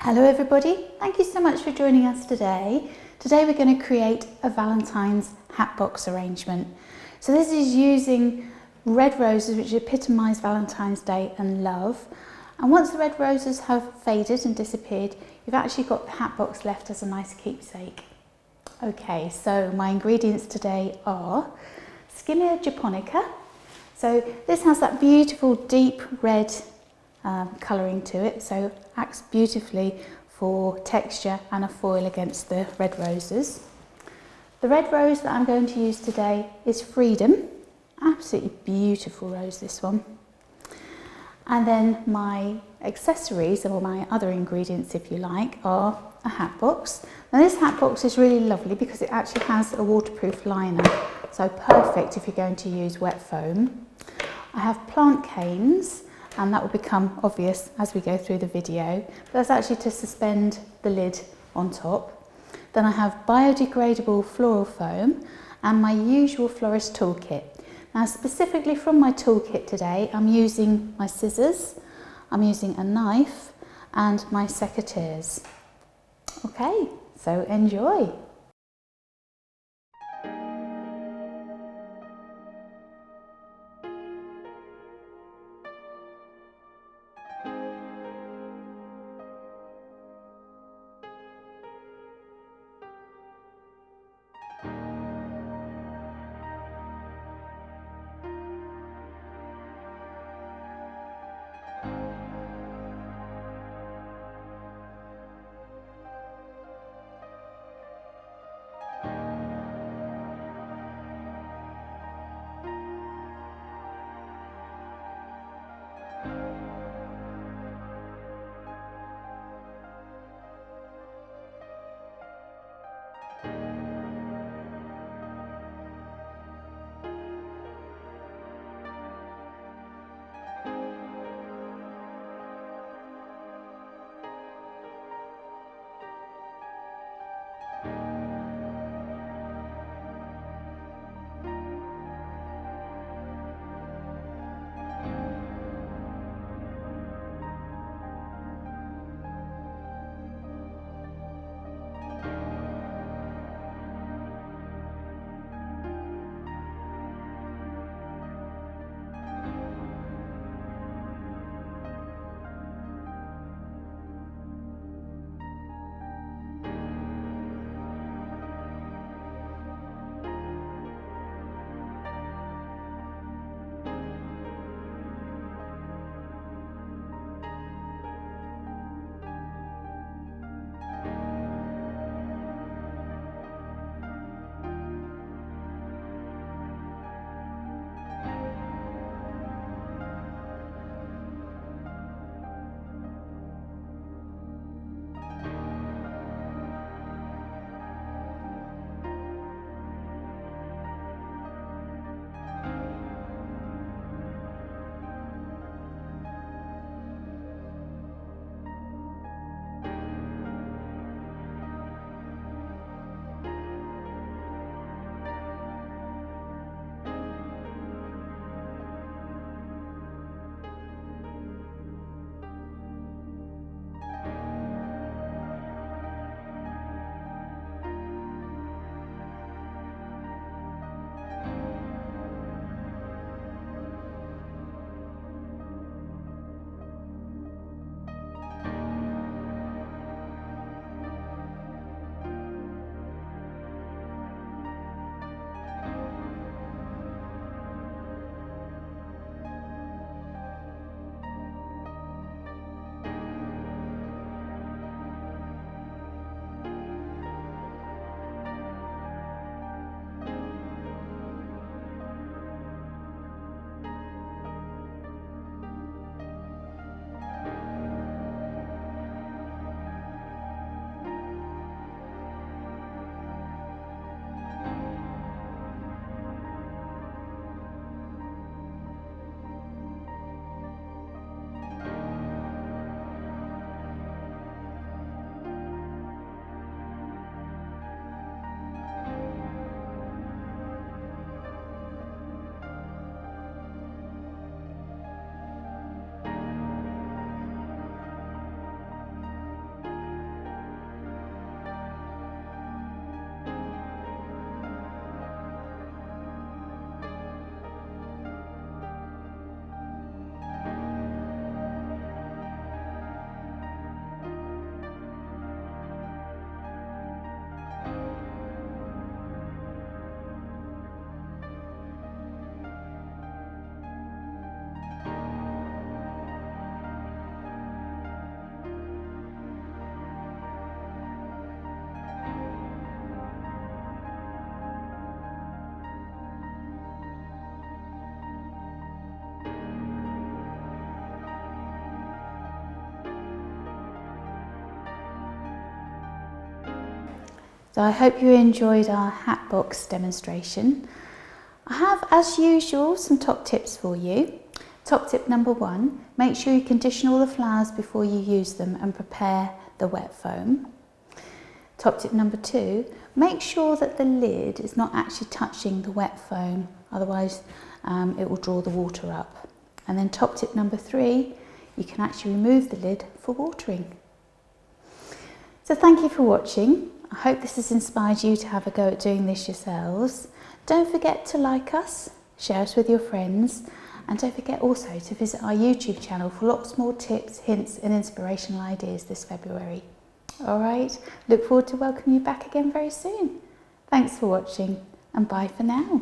Hello everybody, thank you so much for joining us today. Today we're going to create a Valentine's hat box arrangement. So this is using red roses which epitomise Valentine's Day and love. And once the red roses have faded and disappeared, you've actually got the hat box left as a nice keepsake. Okay, so my ingredients today are Skimmia japonica. So this has that beautiful deep red colouring to it, so acts beautifully for texture and a foil against the red roses. The red rose that I'm going to use today is Freedom, absolutely beautiful rose this one. And then my accessories, or my other ingredients if you like, are a hat box. Now this hat box is really lovely because it actually has a waterproof liner, so perfect if you're going to use wet foam. I have plant canes, and that will become obvious as we go through the video. But that's actually to suspend the lid on top. Then I have biodegradable floral foam and my usual Florist toolkit. Now specifically from my toolkit today, I'm using my scissors, I'm using a knife and my secateurs. Okay, so enjoy. So I hope you enjoyed our hat box demonstration. I have, as usual, some top tips for you. Top tip number 1, make sure you condition all the flowers before you use them and prepare the wet foam. Top tip number 2, make sure that the lid is not actually touching the wet foam, otherwise it will draw the water up. And then top tip number 3, you can actually remove the lid for watering. So thank you for watching. I hope this has inspired you to have a go at doing this yourselves. Don't forget to like us, share us with your friends, and don't forget also to visit our YouTube channel for lots more tips, hints and inspirational ideas this February. Alright, look forward to welcoming you back again very soon. Thanks for watching and bye for now.